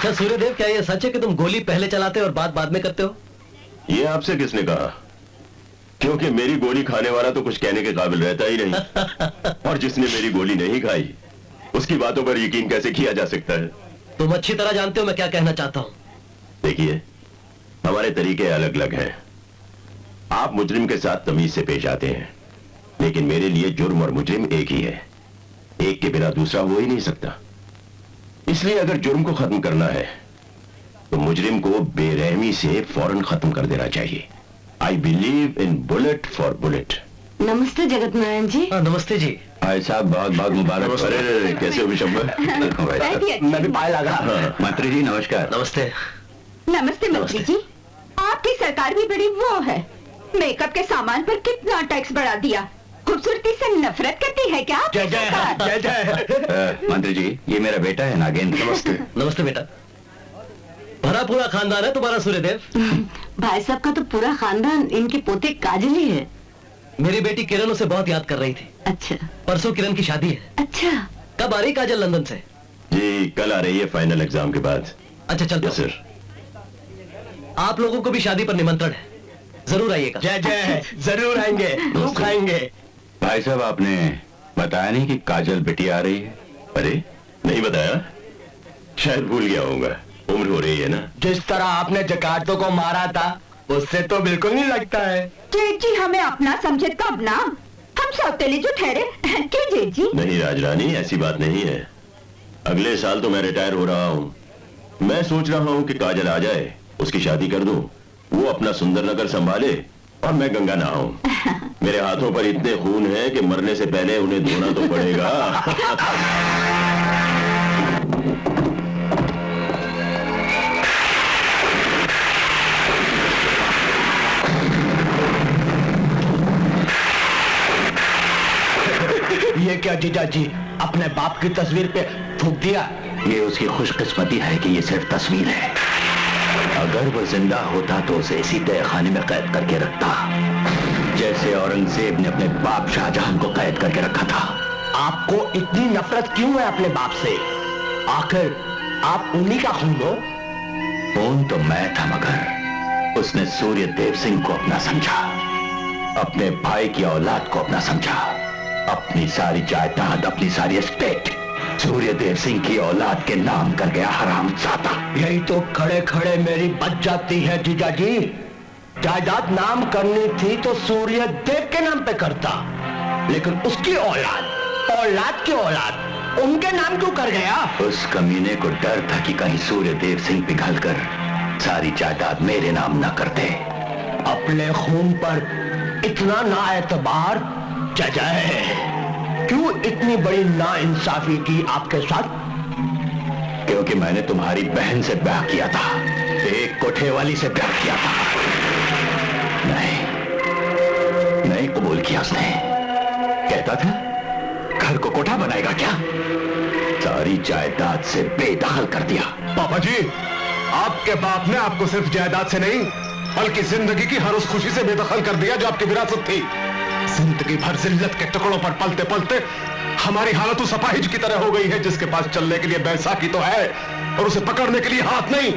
अच्छा सूर्यदेव, क्या ये सच है कि तुम गोली पहले चलाते हो और बात बाद में करते हो? ये आपसे किसने कहा? क्योंकि मेरी गोली खाने वाला तो कुछ कहने के काबिल रहता ही नहीं। और जिसने मेरी गोली नहीं खाई उसकी बातों पर यकीन कैसे किया जा सकता है? तुम अच्छी तरह जानते हो मैं क्या कहना चाहता हूँ। देखिए, हमारे तरीके अलग अलग हैं। आप मुजरिम के साथ तमीज से पेश आते हैं, लेकिन मेरे लिए जुर्म और मुजरिम एक ही है। एक के बिना दूसरा हो ही नहीं सकता। इसलिए अगर जुर्म को खत्म करना है तो मुजरिम को बेरहमी से फौरन खत्म कर देना चाहिए। I believe in bullet for bullet. नमस्ते जगत नारायण जी। नमस्ते जी। भाई साहब बहुत बहुत मुबारक। अरे कैसे हो विशंबर? मैं भी पाए लगा। मंत्री जी नमस्कार। नमस्ते। नमस्ते मंत्री जी। आपकी सरकार भी बड़ी वो है, मेकअप के सामान पर कितना टैक्स बढ़ा दिया। खूबसूरती से नफरत करती है क्या? जय जय जय जय। मंत्री जी, ये मेरा बेटा है नागेंद्र। नमस्ते। नमस्ते बेटा। भरा पूरा खानदान है तुम्हारा सूर्यदेव। भाई साहब का तो पूरा खानदान इनके पोते काजल ही है। मेरी बेटी किरण उसे बहुत याद कर रही थी। अच्छा। परसों किरण की शादी है। अच्छा। कब आ रही काजल लंदन से? जी कल आ रही है, फाइनल एग्जाम के बाद। अच्छा चलता हूं। सर आप लोगों को भी शादी पर निमंत्रण है, जरूर आइएगा। जय जय, जरूर आएंगे, खूब खाएंगे। भाई साहब आपने बताया नहीं कि काजल बेटी आ रही है? अरे नहीं बताया? शायद भूल गया होगा, उम्र हो रही है ना। जिस तरह आपने जकार्तो को मारा था उससे तो बिल्कुल नहीं लगता है। जेठ जी हमें अपना समझे कब ना, हम सौतेले जो ठहरे क्यों जेठ जी? नहीं राजरानी, ऐसी बात नहीं है। अगले साल तो मैं रिटायर हो रहा हूँ। मैं सोच रहा हूँ कि काजल आ जाए, उसकी शादी कर दूं, वो अपना सुंदर नगर संभाले और मैं गंगा नहाऊं। मेरे हाथों पर इतने खून है कि मरने से पहले उन्हें धोना तो पड़ेगा। ये क्या जीजा जी, अपने बाप की तस्वीर पे थूक दिया? ये उसकी खुशकिस्मती है कि ये सिर्फ तस्वीर है। अगर वो जिंदा होता तो उसे इसी तहखाने में कैद करके रखता, जैसे औरंगजेब ने अपने बाप शाहजहां को कैद करके रखा था। आपको इतनी नफरत क्यों है अपने बाप से? आखिर आप उन्हीं का खून हो। खून तो मैं था, मगर उसने सूर्यदेव सिंह को अपना समझा, अपने भाई की औलाद को अपना समझा, अपनी सारी जायदाद, अपनी सारी एस्टेट सूर्यदेव सिंह की औलाद के नाम कर गया हरामजादा। यही तो खड़े खड़े मेरी बच जाती है जीजा जी। जायदाद नाम करनी थी तो सूर्यदेव के नाम पे करता, लेकिन उसकी औलाद की औलाद उनके नाम क्यों कर गया? उस कमीने को डर था कि कहीं सूर्यदेव सिंह पिघल कर सारी जायदाद मेरे नाम न करते। अपने खून पर इतना ना एतबार, जय क्यों इतनी बड़ी नाइंसाफी की आपके साथ? क्योंकि मैंने तुम्हारी बहन से ब्याह किया था, एक कोठे वाली से ब्याह किया था। नहीं कबूल किया उसने। कहता था घर को कोठा बनाएगा क्या, सारी जायदाद से बेदखल कर दिया। पापा जी, आपके बाप ने आपको सिर्फ जायदाद से नहीं बल्कि जिंदगी की हर उस खुशी से बेदखल कर दिया जो आपकी विरासत थी। जिंदगी भर जिल्लत के टुकड़ों पर पलते पलते हमारी हालत उस अपाहिज की तरह हो गई है जिसके पास चलने के लिए बैसाखी तो है और उसे पकड़ने के लिए हाथ नहीं।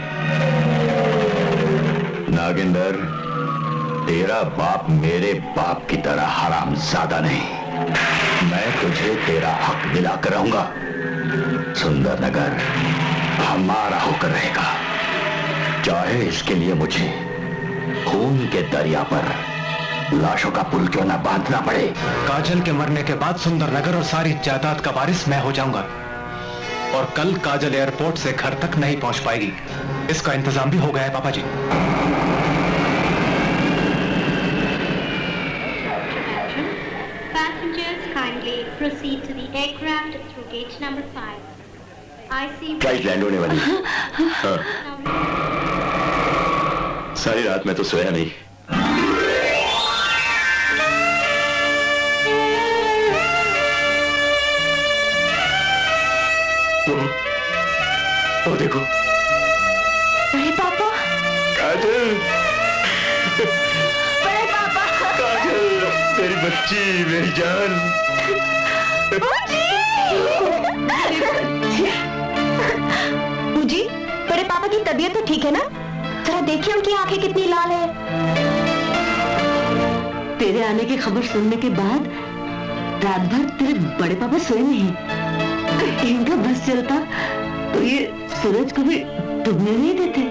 नागेंद्र, तेरा बाप मेरे बाप की तरह हरामजादा नहीं। मैं तुझे तेरा हक दिलाकर रहूंगा। सुंदर नगर हमारा होकर रहेगा, चाहे इसके लिए मुझे खून के दरिया पर लाशों का पुल क्यों ना बांधना पड़े। काजल के मरने के बाद सुंदर नगर और सारी जायदाद का वारिस मैं हो जाऊंगा और कल काजल एयरपोर्ट से घर तक नहीं पहुंच पाएगी। इसका इंतजाम भी हो गया है पापा जी। Passengers kindly proceed to the aircraft through gate number 5. I see. Flight land होने वाली है। हाँ। सारी रात मैं तो सोया नहीं। वो देखो। बड़े पापा। काजल। बड़े पापा। काजल, मेरी बच्ची, मेरी जान। मुझी, बड़े पापा की तबीयत तो ठीक है ना? जरा देखिए उनकी आंखें कितनी लाल है। तेरे आने की खबर सुनने के बाद रात भर तेरे बड़े पापा सोए नहीं। इनका बस चलता तो ये सूरज को भी डूबने नहीं देते।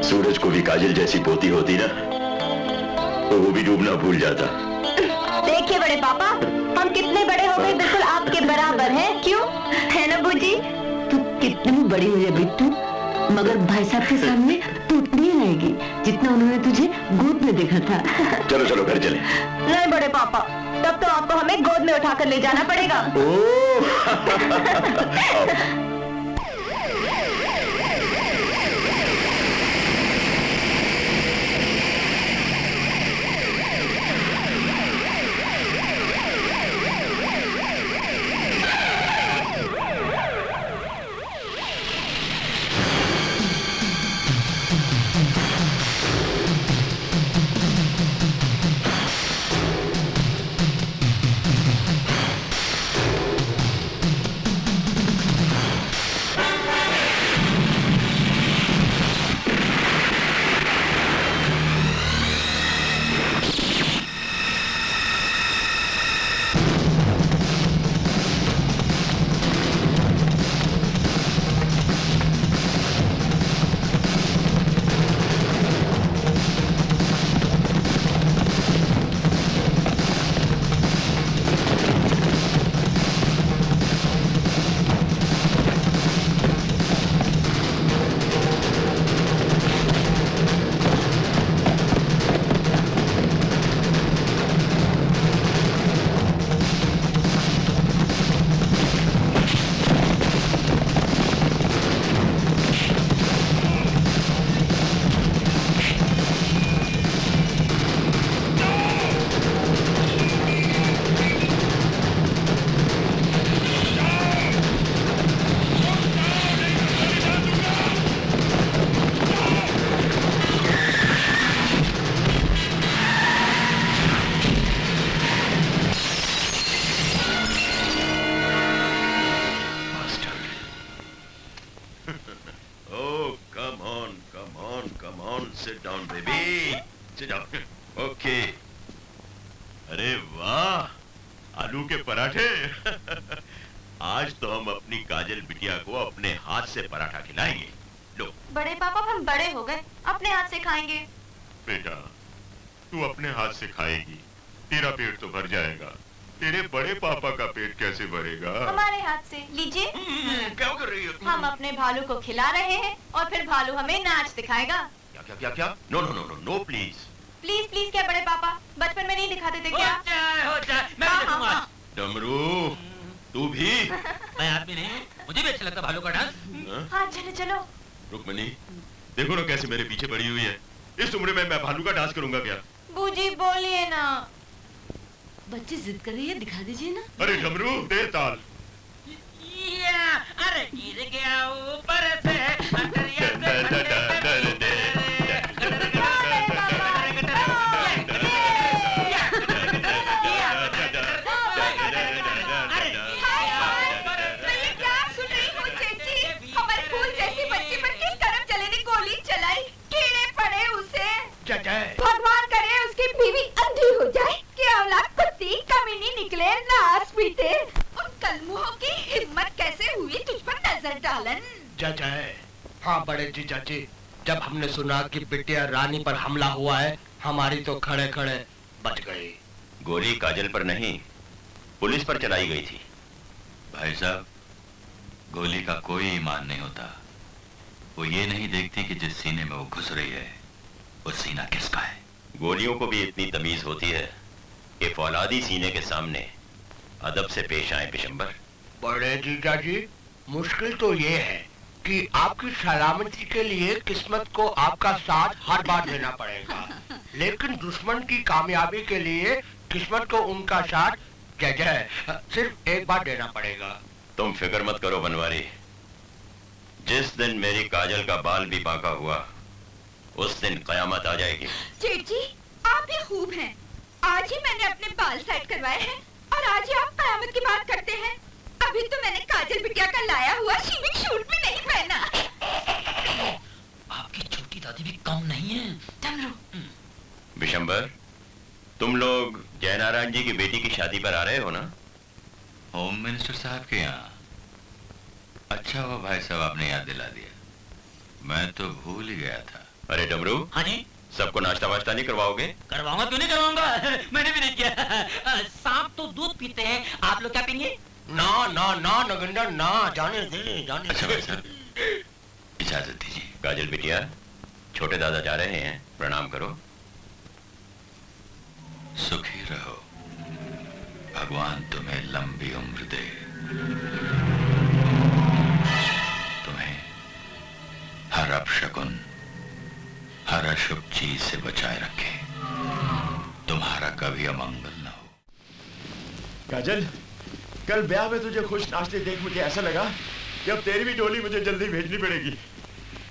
सूरज को भी काजल जैसी पोती होती ना तो वो भी डूबना भूल जाता। देखिए बड़े पापा, हम कितने बड़े हो गए, बिल्कुल आपके बराबर हैं। क्यों है ना बूजी? तू कितनी भी बड़ी हो जाए बिट्टू, मगर भाई साहब के सामने तू उतनी ही रहेगी जितना उन्होंने तुझे गोद में देखा था। चलो चलो घर चले। नहीं बड़े पापा, तब तो आपको हमें गोद में उठाकर ले जाना पड़ेगा। Sit down, baby. Sit down. Okay. अरे वाह, आलू के पराठे। आज तो हम अपनी काजल बिटिया को अपने हाथ से पराठा खिलाएंगे। लो। बड़े पापा हम बड़े हो गए, अपने हाथ से खाएंगे। बेटा, तू अपने हाथ से खाएगी, तेरा पेट तो भर जाएगा। तेरे बड़े पापा का पेट कैसे भरेगा? हमारे हाथ से लीजिए। क्या कर रही हो? हम अपने भालू को खिला रहे हैं और फिर भालू हमें नाच दिखाएगा। क्या क्या क्या क्या? No no no no no please. Please please क्या बड़े पापा, बचपन में नहीं दिखाते थे क्या? हो जाए, मैं भी देखूंगा। डमरू, तू भी? मैं आदमी नहीं, मुझे भी अच्छा लगता भालू का डांस। हाँ चलो चलो। रुक्मणी, देखो ना कैसे मेरे पीछे पड़ी हुई है। इस उम्र में मैं भालू का डांस करूंगा क्या? बूजी बोलिए ना। बच्ची जिद कर रही है, दिखा दीजिए ना। अरे डमरू, दे ताल। अरे गिर गया ऊपर से अंतरिया भगवान करे उसकी बीवी अंधी हो जाए कि औलाद कुत्ती कमीनी निकले, नाच पीटे। उन कलमुहों की हिम्मत कैसे हुई तुझ पर नजर डालन? जय। हाँ बड़े जीजा जी, जब हमने सुना कि बिटिया रानी पर हमला हुआ है, हमारी तो खड़े खड़े बच गई। गोली काजल पर नहीं, पुलिस पर चलाई गई थी। भाई साहब, गोली का कोई ईमान नहीं होता। वो ये नहीं देखती कि जिस सीने में वो घुस रही है वो सीना किसका है। गोलियों को भी इतनी तमीज होती है कि फौलादी सीने के सामने अदब से पेश आए पिशंबर। बड़े जीजा जी, मुश्किल तो ये है कि आपकी सलामती के लिए किस्मत को आपका साथ हर बार देना पड़ेगा, लेकिन दुश्मन की कामयाबी के लिए किस्मत को उनका साथ जय सिर्फ एक बार देना पड़ेगा। तुम फिक्र मत करो बनवारी, जिस दिन मेरी काजल का बाल भी बांका हुआ उस दिन कयामत आ जाएगी। जेठ जी, आप भी खूब हैं। आज ही मैंने अपने बाल सेट करवाए हैं और आज ही आप कयामत की बात करते हैं। अभी तो मैंने काजल बिटिया का लाया हुआ शीमिक सूट भी नहीं है ना। आपकी छोटी दादी भी कम नहीं है। डमरू, विशंबर, तुम लोग जयनारायण जी की बेटी की शादी पर आ रहे हो ना? होम मिनिस्टर साहब के यहाँ। अच्छा हुआ भाई साहब आपने याद दिला दिया, मैं तो भूल ही गया था। अरे डमरू, हाँ जी, सबको नाश्ता वाश्ता नहीं करवाओगे? करवाऊंगा, क्यों नहीं करवाऊंगा। मैंने भी नहीं किया। सांप तो दूध पीते हैं, आप लोग क्या पियेंगे? ना ना ना नगेंद्र ना, जाने दे जाने अच्छा दे। भाई साहब इजाजत दीजिए। काजल बिटिया, छोटे दादा जा रहे हैं, प्रणाम करो। सुखी रहो, भगवान तुम्हें लंबी उम्र दे, तुम्हें हर अपशकुन, हर अशुभ चीज से बचाए रखे, तुम्हारा कभी अमंगल न हो। काजल, कल ब्याह में तुझे खुश नाचते देख मुझे ऐसा लगा कि अब तेरी भी डोली मुझे जल्दी भेजनी पड़ेगी।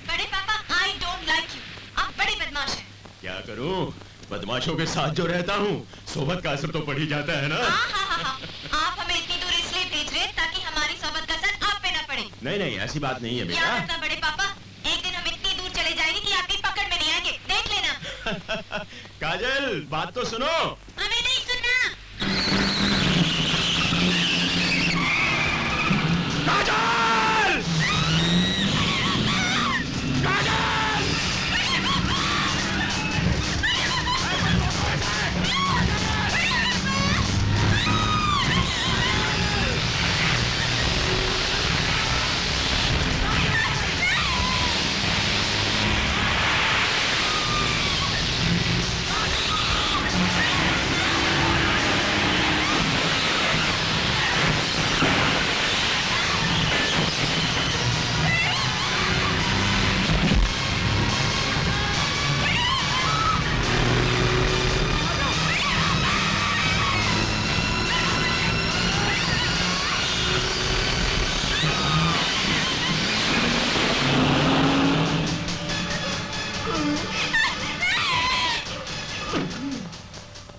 बड़े पापा, आई डोंट लाइक यू, आप बड़े बदमाश हैं। क्या करूं, बदमाशों के साथ जो रहता हूं, सोबत का असर तो पड़ ही जाता है ना। हाँ। आप हमें इतनी दूर इसलिए भेज रहे हैं ताकि हमारी सोबत का असर आप पे न पड़े। नहीं नहीं, ऐसी बात नहीं है याद बेटा। रखना बड़े पापा, एक दिन हम इतनी दूर चले जाएंगे कि आपकी पकड़ में नहीं आएंगे, देख लेना। काजल, बात तो सुनो। हमें नहीं सुनना। काजल! काजल!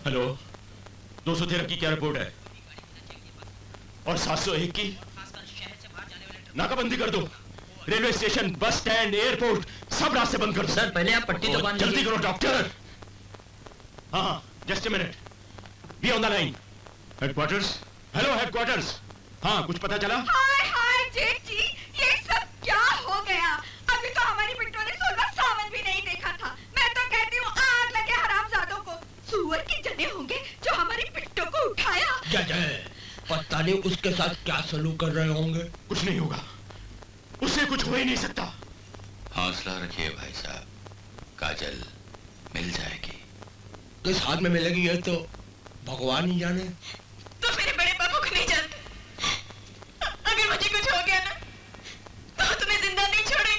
हेलो, 213 की क्या रिपोर्ट है? और 701 की? नाकाबंदी कर दो। Railway station, bus stand, airport, सब रास्ते बंद कर दो। सर पहले आप पट्टी तो बांध जल्दी लीजिए। करो डॉक्टर। हाँ, just a minute, be on the line. Headquarters, hello headquarters. हाँ, कुछ पता चला? हाय हाय जेठ जी, ये सब क्या हो गया? अभी तो हमारी बिट्टू ने 16 सावन भी नहीं देखा था। मैं तो कहती हूँ आग लगे हरामजादों को। सुअर के जने होंगे जो हमारी बिट्टू को उठाया। जय, पता नहीं उसके साथ क्या सलूक कर रहे होंगे। कुछ नहीं होगा, उससे कुछ हो ही नहीं सकता। हौसला रखिए भाई साहब, काजल मिल जाएगी। किस हाथ में मिलेगी ये तो भगवान ही जाने। तो मेरे बड़े पापा को नहीं जानते। अगर मुझे कुछ हो गया ना, तो तुम्हें जिंदा नहीं छोड़ेंगे।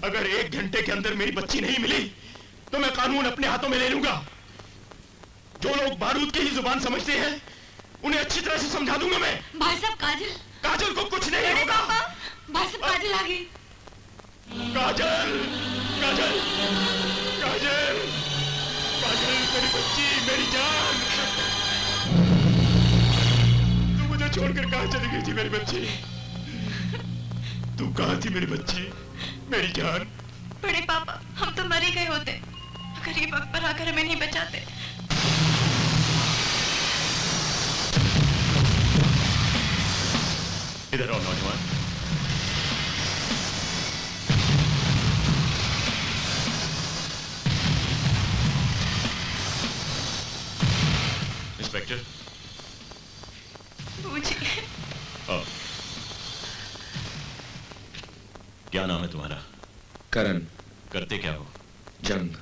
अगर 1 घंटे के अंदर मेरी बच्ची नहीं मिली तो मैं कानून अपने हाथों में ले लूंगा। जो लोग बारूद की ही जुबान समझते हैं उन्हें अच्छी तरह से समझा दूंगा मैं। भाई साहब काजल, काजल को कुछ नहीं अरे होगा। पापा, भाई साहब काजल आ गई। काजल, काजल, काजल, काजल मेरी बच्ची, मेरी जान। तू मुझे छोड़कर कहां चली गई थी मेरी बच्ची? तू कहां थी मेरी बच्ची, मेरी जान? बड़े पापा, हम तो मर ही गए होते अगर ये वक्त पर आकर हमें नहीं बचाते। इधर आओ नौजवान। इंस्पेक्टर, मुझे आओ। क्या नाम है तुम्हारा? करण। करते क्या हो? जंग।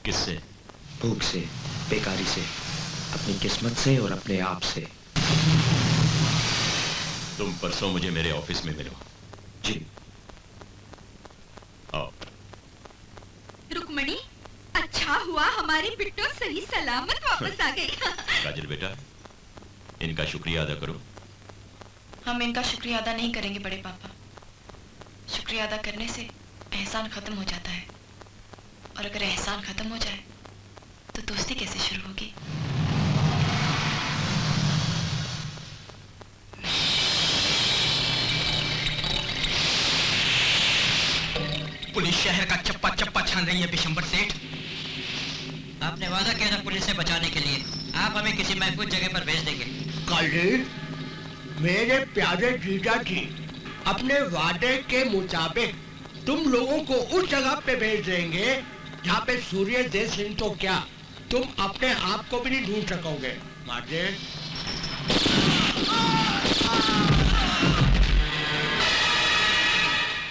किससे? भूख से, बेकारी से, अपनी किस्मत से और अपने आप से। तुम परसों मुझे मेरे ऑफिस में मिलो। जी। आओ। रुक्मणी, अच्छा हुआ हमारी बिट्टू सही सलामत वापस आ गई। काजल बेटा, इनका शुक्रिया अदा करो। हम इनका शुक्रिया अदा नहीं करेंगे बड़े पापा। शुक्रिया अदा करने से एहसान खत्म हो जाता है, और अगर एहसान खत्म हो जाए तो दोस्ती कैसे शुरू होगी? पुलिस शहर का चप्पा चप्पा छान रही है बिशंबर सेठ। आपने वादा किया था पुलिस से बचाने के लिए, आप हमें किसी महफूज जगह पर भेज देंगे। काजी, मेरे प्यारे जीजा जी, अपने वादे के मुताबिक तुम लोगों को उस जगह पे भेज देंगे जहाँ पे सूर्य देव सिंह तो क्या, तुम अपने आप को भी नहीं ढूंढ सकोगे। माजे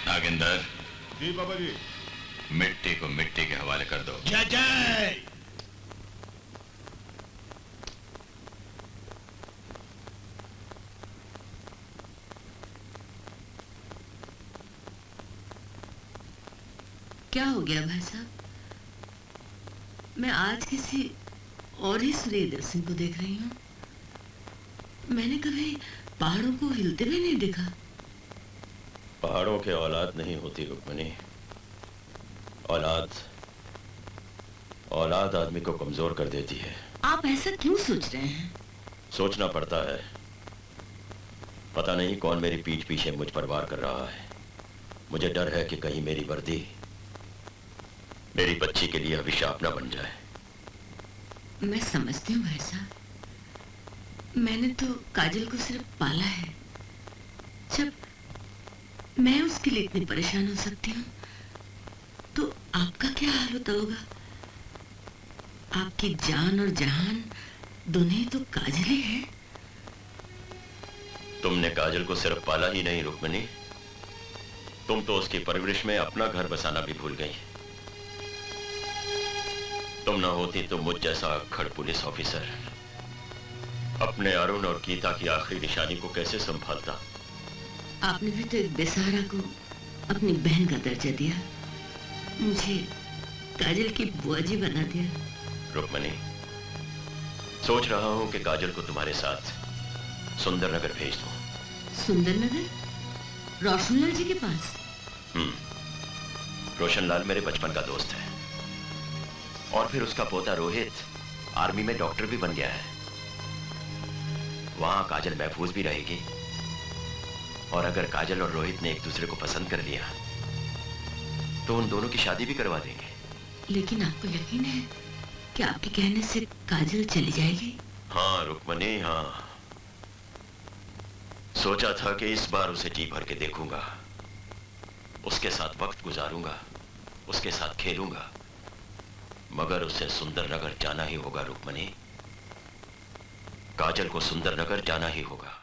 नागेंद्र। जी बाबा जी। मिट्टी को मिट्टी के हवाले कर दो। जय जय। क्या हो गया भाई साहब? मैं आज किसी और ही सूर्यदेव सिंह को देख रही हूँ। मैंने कभी पहाड़ों को हिलते हुए नहीं देखा। पहाड़ों के औलाद नहीं होती रुक्मणी। औलाद औलाद आदमी को कमजोर कर देती है। आप ऐसा क्यों सोच रहे हैं? सोचना पड़ता है। पता नहीं कौन मेरी पीठ पीछे मुझ पर वार कर रहा है। मुझे डर है कि कहीं मेरी वर्दी मेरी बच्ची के लिए अभिशाप न बन जाए। मैं समझती हूँ भाई साहब। मैंने तो काजल को सिर्फ पाला है। जब मैं उसके लिए इतनी परेशान हो सकती हूँ तो आपका क्या हाल होता होगा? आपकी जान और जहान दोनों ही तो काजल ही है। तुमने काजल को सिर्फ पाला ही नहीं रुक्मणी, तुम तो उसकी परवरिश में अपना घर बसाना भी भूल गई। तुम ना होती तो मुझ जैसा अक्खड़ पुलिस ऑफिसर अपने अरुण और गीता की आखिरी निशानी को कैसे संभालता। आपने भी तो एक बेसहारा को अपनी बहन का दर्जा दिया, मुझे काजल की बुआ जी बना दिया। रुक्मणी, सोच रहा हूं कि काजल को तुम्हारे साथ सुंदरनगर भेज दूं। सुंदरनगर? रोशनलाल जी के पास? रोशनलाल मेरे बचपन का दोस्त है, और फिर उसका पोता रोहित आर्मी में डॉक्टर भी बन गया है। वहां काजल महफूज भी रहेगी, और अगर काजल और रोहित ने एक दूसरे को पसंद कर लिया तो उन दोनों की शादी भी करवा देंगे। लेकिन आपको यकीन है कि आपके कहने से काजल चली जाएगी? हाँ रुक्मणी, हाँ। सोचा था कि इस बार उसे जी भर के देखूंगा, उसके साथ वक्त गुजारूंगा, उसके साथ खेलूंगा, मगर उसे सुंदरनगर जाना ही होगा रुक्मणी। काजल को सुंदरनगर जाना ही होगा।